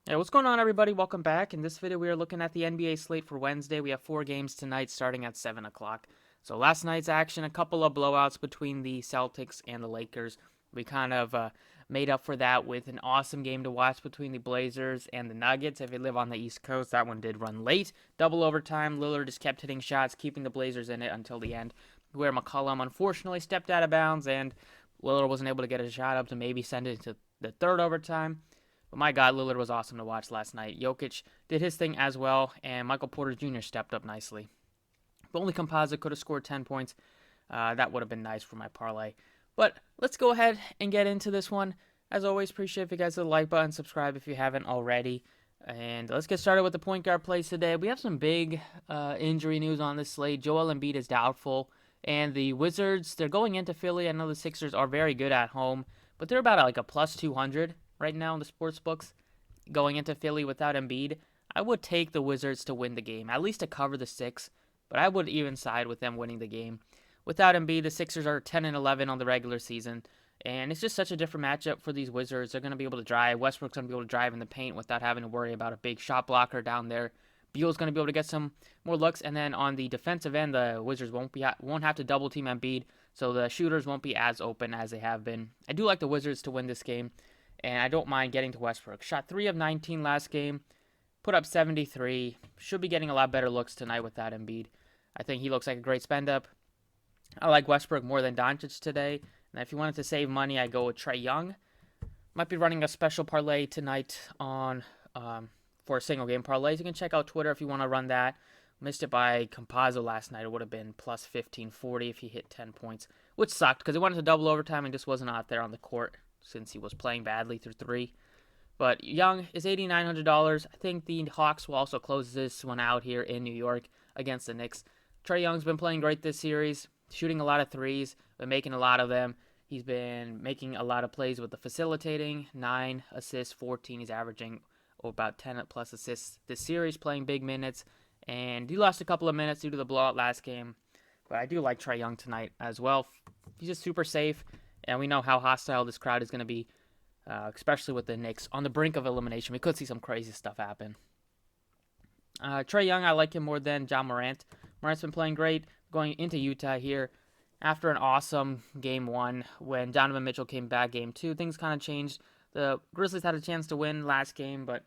Hey, what's going on, everybody? Welcome back. In this video, we are looking at the NBA slate for Wednesday. We have 4 games tonight starting at 7 o'clock. So last night's action, a couple of blowouts between the Celtics and the Lakers. We kind of made up for that with an awesome game to watch between the Blazers and the Nuggets. If you live on the East Coast, that one did run late. Double overtime. Lillard just kept hitting shots, keeping the Blazers in it until the end, where McCollum unfortunately stepped out of bounds and Lillard wasn't able to get a shot up to maybe send it to the third overtime. But my God, Lillard was awesome to watch last night. Jokic did his thing as well, and Michael Porter Jr. stepped up nicely. If only Composite could have scored 10 points, that would have been nice for my parlay. But let's go ahead and get into this one. As always, appreciate if you guys hit the like button, subscribe if you haven't already. And let's get started with the point guard plays today. We have some big injury news on this slate. Joel Embiid is doubtful. And the Wizards, they're going into Philly. I know the Sixers are very good at home, but they're about like a plus 200 right now in the sports books going into Philly without Embiid. I would take the Wizards to win the game, at least to cover the 6, but I would even side with them winning the game. Without Embiid, the Sixers are 10-11 on the regular season, and it's just such a different matchup for these Wizards. They're going to be able to drive. Westbrook's going to be able to drive in the paint without having to worry about a big shot blocker down there. Beal's going to be able to get some more looks, and then on the defensive end, the Wizards won't have to double team Embiid, so the shooters won't be as open as they have been. I do like the Wizards to win this game, and I don't mind getting to Westbrook. Shot 3 of 19 last game, put up 73. Should be getting a lot better looks tonight without Embiid. I think he looks like a great spend up. I like Westbrook more than Doncic today. And if you wanted to save money, I go with Trae Young. Might be running a special parlay tonight on for a single game parlays. You can check out Twitter if you want to run that. Missed it by Compazzo last night. It would have been plus 1540 if he hit 10 points, which sucked because he went into double overtime and just wasn't out there on the court since he was playing badly through 3. But Young is $8,900. I think the Hawks will also close this one out here in New York against the Knicks. Trae Young's been playing great this series, shooting a lot of threes, been making a lot of them. He's been making a lot of plays with the facilitating, 9 assists, 14. He's averaging about 10 plus assists this series, playing big minutes. And he lost a couple of minutes due to the blowout last game. But I do like Trae Young tonight as well. He's just super safe, and we know how hostile this crowd is going to be, especially with the Knicks on the brink of elimination. We could see some crazy stuff happen. Trae Young, I like him more than John Morant. Morant's been playing great going into Utah here. After an awesome Game 1, when Donovan Mitchell came back Game 2, things kind of changed. The Grizzlies had a chance to win last game, but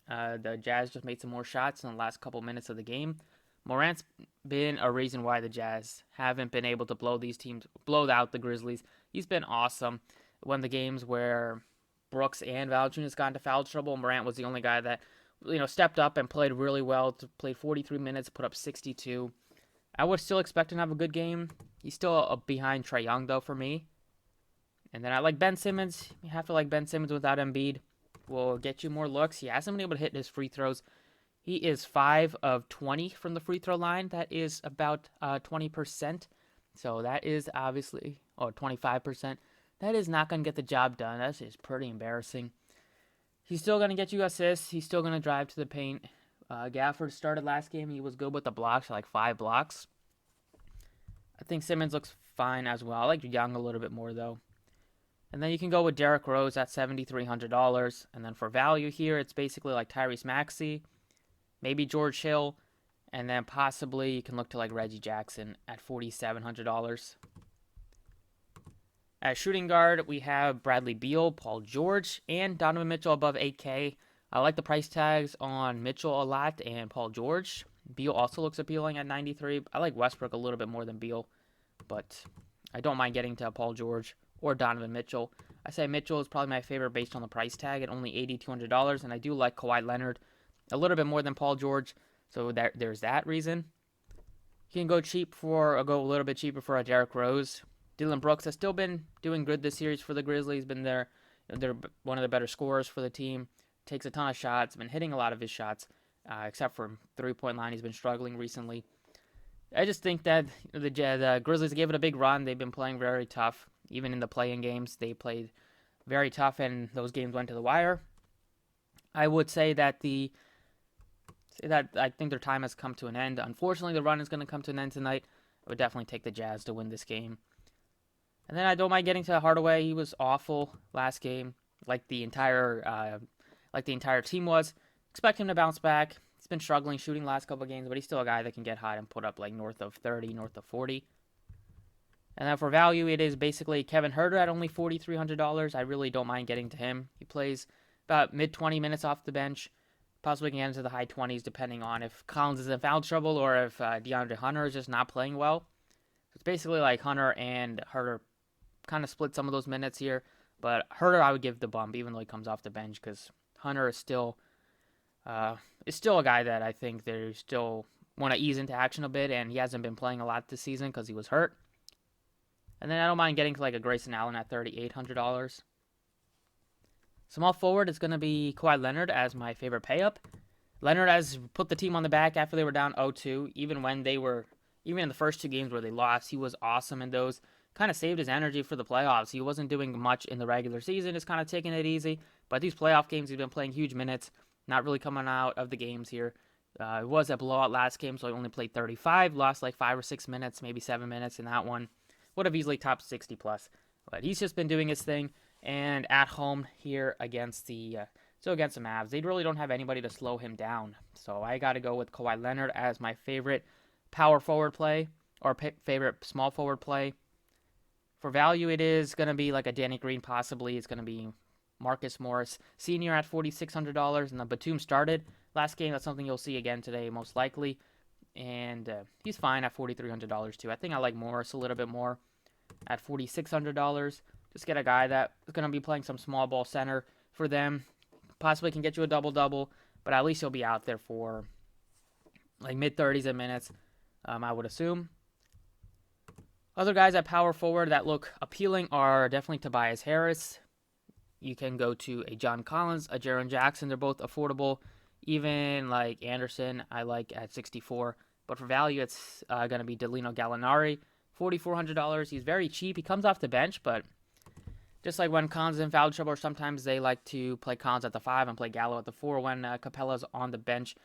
the Jazz just made some more shots in the last couple minutes of the game. Morant's been a reason why the Jazz haven't been able to blow out the Grizzlies. He's been awesome. When the games where Brooks and Valanciunas got into foul trouble, Morant was the only guy that stepped up and played really well. Played 43 minutes, put up 62. I would still expect him to have a good game. He's still behind Trae Young, though, for me. And then I like Ben Simmons. You have to like Ben Simmons without Embiid. Will get you more looks. He hasn't been able to hit his free throws. He is 5 of 20 from the free throw line. That is about 20%. So that is obviously, or 25%. That is not going to get the job done. That's just pretty embarrassing. He's still going to get you assists. He's still going to drive to the paint. Gafford started last game. He was good with the blocks, like 5 blocks. I think Simmons looks fine as well. I like Young a little bit more, though. And then you can go with Derrick Rose at $7,300. And then for value here, it's basically like Tyrese Maxey, maybe George Hill, and then possibly you can look to like Reggie Jackson at $4,700. At shooting guard, we have Bradley Beal, Paul George, and Donovan Mitchell above 8K. I like the price tags on Mitchell a lot and Paul George. Beal also looks appealing at 93. I like Westbrook a little bit more than Beal, but I don't mind getting to Paul George or Donovan Mitchell. I say Mitchell is probably my favorite based on the price tag at only $8,200, and I do like Kawhi Leonard a little bit more than Paul George, so there's that reason. You can go a little bit cheaper for a Derrick Rose. Dylan Brooks has still been doing good this series for the Grizzlies. Been there, they're one of the better scorers for the team. Takes a ton of shots. Been hitting a lot of his shots, except for 3-point line. He's been struggling recently. I just think that the Grizzlies gave it a big run. They've been playing very tough. Even in the play-in games, they played very tough, and those games went to the wire. I would say that I think their time has come to an end. Unfortunately, the run is going to come to an end tonight. I would definitely take the Jazz to win this game. And then I don't mind getting to Hardaway. He was awful last game, like the entire like the entire team was. Expect him to bounce back. He's been struggling shooting last couple games, but he's still a guy that can get hot and put up like north of 30, north of 40. And then for value, it is basically Kevin Huerter at only $4,300. I really don't mind getting to him. He plays about mid 20 minutes off the bench. Possibly can get into the high 20s depending on if Collins is in foul trouble or if DeAndre Hunter is just not playing well. So it's basically like Hunter and Huerter kind of split some of those minutes here. But Huerter I would give the bump even though he comes off the bench because Hunter is still a guy that I think they still want to ease into action a bit, and he hasn't been playing a lot this season because he was hurt. And then I don't mind getting to like a Grayson Allen at $3,800. Small forward is going to be Kawhi Leonard as my favorite pay-up. Leonard has put the team on the back after they were down 0-2. Even in the first two games where they lost, he was awesome in those. Kind of saved his energy for the playoffs. He wasn't doing much in the regular season, just kind of taking it easy. But these playoff games, he's been playing huge minutes, not really coming out of the games here. It was a blowout last game, so he only played 35, lost like 5 or 6 minutes, maybe 7 minutes in that one. Would have easily topped 60 plus. But he's just been doing his thing. And at home here against the Mavs, they really don't have anybody to slow him down. So I got to go with Kawhi Leonard as my favorite power forward play or favorite small forward play. For value, it is going to be like a Danny Green possibly. It's going to be Marcus Morris Sr. at $4,600. And the Batum started last game. That's something you'll see again today most likely. And he's fine at $4,300 too. I think I like Morris a little bit more at $4,600. Just get a guy that is going to be playing some small ball center for them. Possibly can get you a double-double, but at least he'll be out there for like mid-30s in minutes, I would assume. Other guys at power forward that look appealing are definitely Tobias Harris. You can go to a John Collins, a Jaren Jackson. They're both affordable. Even like Anderson, I like at 64. But for value, it's going to be Danilo Gallinari, $4,400. He's very cheap. He comes off the bench, but just like when Collins is in foul trouble, sometimes they like to play Collins at the 5 and play Gallo at the 4 when Capella's on the bench.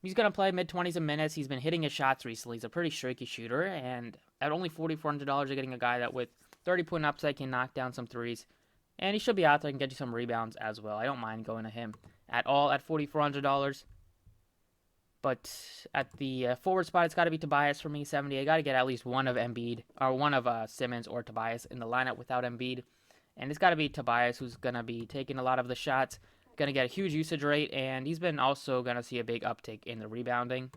He's going to play mid-20s in minutes. He's been hitting his shots recently. He's a pretty streaky shooter, and at only $4,400, you're getting a guy that with 30-point upside can knock down some threes. And he should be out there and get you some rebounds as well. I don't mind going to him at all at $4,400. But at the forward spot, it's got to be Tobias for me, 70. I got to get at least one of Embiid, or one of Simmons or Tobias in the lineup without Embiid. And it's got to be Tobias who's going to be taking a lot of the shots, going to get a huge usage rate, and he's been also going to see a big uptick in the rebounding.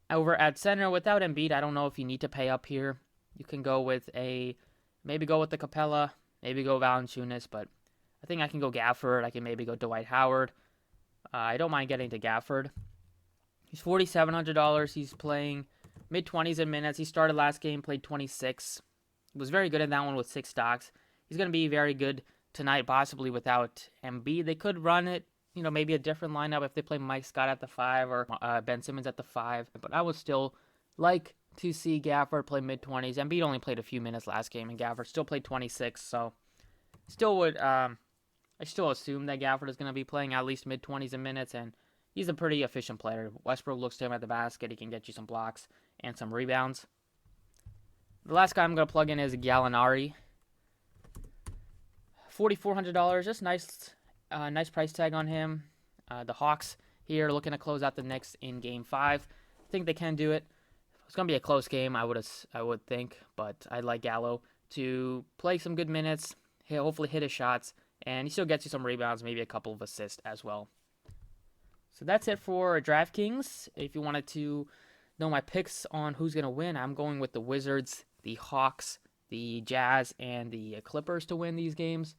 Over at center, without Embiid, I don't know if you need to pay up here. You can go with maybe go with the Capella, maybe go Valanciunas, but I think I can go Gafford. I can maybe go Dwight Howard. I don't mind getting to Gafford. He's $4,700. He's playing mid-20s in minutes. He started last game, played 26. He was very good in that one with 6 stocks. He's going to be very good tonight, possibly without Embiid. They could run it, maybe a different lineup if they play Mike Scott at the 5 or Ben Simmons at the 5. But I would still like to see Gafford play mid-20s. Embiid only played a few minutes last game, and Gafford still played 26. So still would, I still assume that Gafford is going to be playing at least mid-20s in minutes, and he's a pretty efficient player. Westbrook looks to him at the basket. He can get you some blocks and some rebounds. The last guy I'm going to plug in is Gallinari. $4,400, just nice price tag on him. The Hawks here looking to close out the Knicks in Game 5. I think they can do it. It's going to be a close game, I would think, but I'd like Gallo to play some good minutes, hopefully hit his shots, and he still gets you some rebounds, maybe a couple of assists as well. So that's it for DraftKings. If you wanted to know my picks on who's going to win, I'm going with the Wizards, the Hawks, the Jazz, and the Clippers to win these games.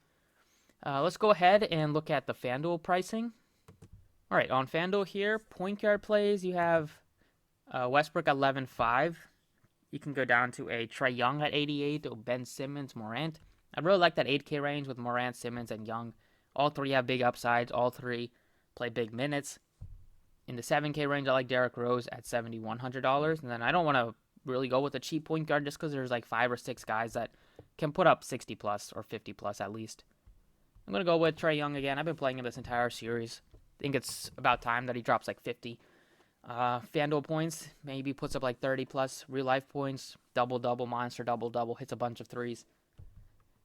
Let's go ahead and look at the FanDuel pricing. All right, on FanDuel here, point guard plays, you have Westbrook at 11.5. You can go down to a Trae Young at 88, or Ben Simmons, Morant. I really like that 8K range with Morant, Simmons, and Young. All three have big upsides. All three play big minutes. In the 7K range, I like Derrick Rose at $7,100. And then I don't want to really go with a cheap point guard just because there's like 5 or 6 guys that can put up 60 plus or 50 plus at least. I'm going to go with Trae Young again. I've been playing him this entire series. I think it's about time that he drops like 50 FanDuel points. Maybe puts up like 30 plus real life points. Double-double, monster double-double. Hits a bunch of threes.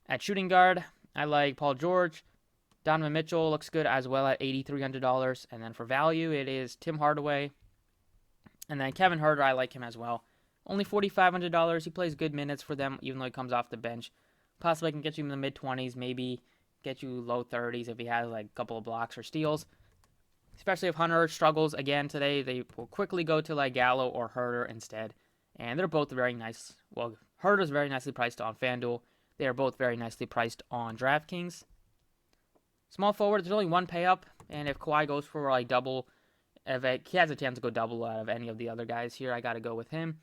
At shooting guard, I like Paul George. Donovan Mitchell looks good as well at $8,300. And then for value, it is Tim Hardaway. And then Kevin Huerter, I like him as well. Only $4,500. He plays good minutes for them, even though he comes off the bench. Possibly can get you in the mid-20s, maybe get you low 30s if he has like a couple of blocks or steals. Especially if Hunter struggles again today, they will quickly go to like Gallo or Huerter instead. And they're both very nice. Well, Huerter's very nicely priced on FanDuel. They are both very nicely priced on DraftKings. Small forward, there's only one pay up, and if Kawhi goes for like double, if he has a chance to go double out of any of the other guys here, I got to go with him.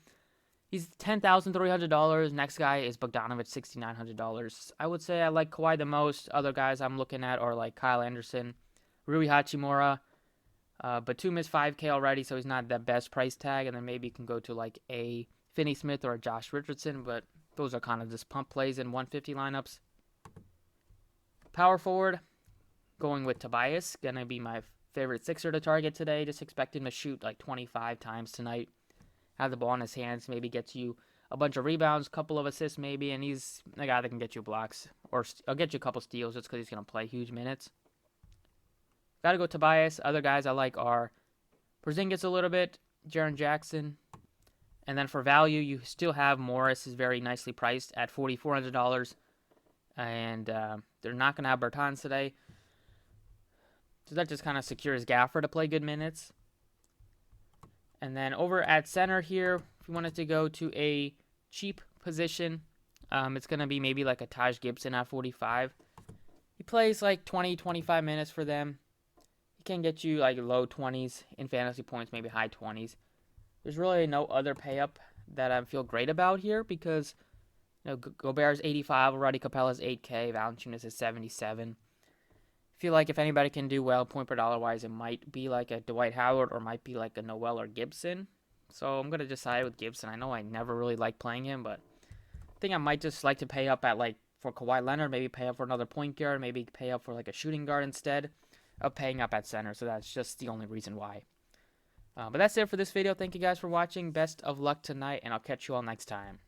He's $10,300. Next guy is Bogdanovich, $6,900. I would say I like Kawhi the most. Other guys I'm looking at are like Kyle Anderson, Rui Hachimura. Batum is $5K already, so he's not the best price tag. And then maybe you can go to like a Finney Smith or a Josh Richardson, but those are kind of just pump plays in 150 lineups. Power forward, going with Tobias. Gonna be my favorite Sixer to target today. Just expect him to shoot like 25 times tonight. Have the ball in his hands, maybe gets you a bunch of rebounds, couple of assists maybe, and he's a guy that can get you blocks. Or I'll get you a couple steals just because he's going to play huge minutes. Got to go Tobias. Other guys I like are Porzingis a little bit, Jaren Jackson. And then for value, you still have Morris is very nicely priced at $4,400. And they're not going to have Bertans today. So that just kind of secures Gafford to play good minutes. And then over at center here, if you wanted to go to a cheap position, it's going to be maybe like a Taj Gibson at 45. He plays like 20, 25 minutes for them. He can get you like low 20s in fantasy points, maybe high 20s. There's really no other pay up that I feel great about here because Gobert's 85 already, Capella's 8K, Valanciunas is 77. Feel like if anybody can do well point per dollar wise, it might be like a Dwight Howard or might be like a Noel or Gibson. So I'm going to decide with Gibson. I know I never really like playing him, but I think I might just like to pay up at like for Kawhi Leonard, maybe pay up for another point guard, maybe pay up for like a shooting guard instead of paying up at center. So that's just the only reason why. But that's it for this video. Thank you guys for watching. Best of luck tonight, and I'll catch you all next time.